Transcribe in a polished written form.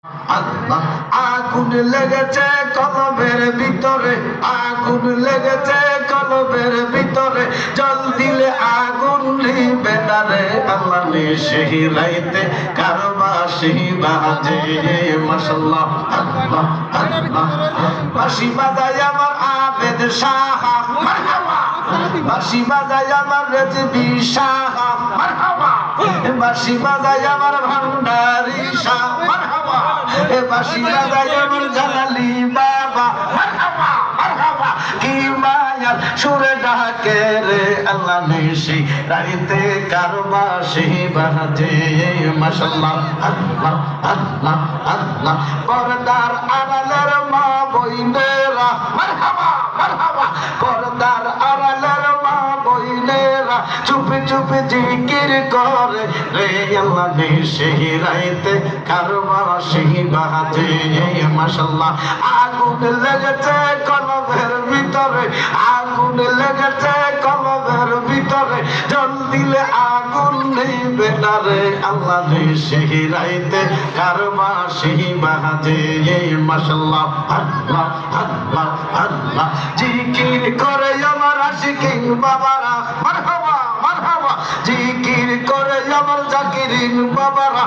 আল্লাহ আগুন লেগেছে কলবের ভিতরে, আগুন লেগেছে কলবের ভিতরে, জল দিলে আগুন নিবে না রে। আল্লাহ নিশি রাইতে কারবাসি বাজে মাশাআল্লাহ। আল্লাহ আল্লাহ বাঁশি বাজায় আমার আবেদ শাহ মারহাবা, বাঁশি বাজায় আমার রেজবি শাহ মারহাবা, বাঁশি বাজায় আমার ভান্ডারি শাহ মারহাবা, বাঁশি বাজায় আমার জালালি বাবা মারহাবা মারহাবা। কি মায়ার সুরে ডাকে রে আল্লাহ নিশি রাইতে কারবাসি বাজে মাশাআল্লাহ। আল্লাহ আল্লাহ আল্লাহ পর্দার আড়ালের মা বইনেরা মারহাবা মারহাবা, পর্দার আড়ালের মা বইনেরা চুপি চুপি জিকির করে রে আল্লাহ নিশি রাইতে কারবাসি বাজে মাশাআল্লাহ। আগুন লেগেছে কলবের ভিতরে, আগুন লেগেছে কলবের ভিতরে, জল দিলে আগুন নিবে না রে। আল্লাহ নিশি রাইতে কারবাসি বাজে মাশাআল্লাহ। আল্লাহ আল্লাহ আল্লাহ জিকির করে আমার আশিকিন বাবারা মারহাবা মারহাবা, জিকির করে আমার জাকিরিন বাবারা।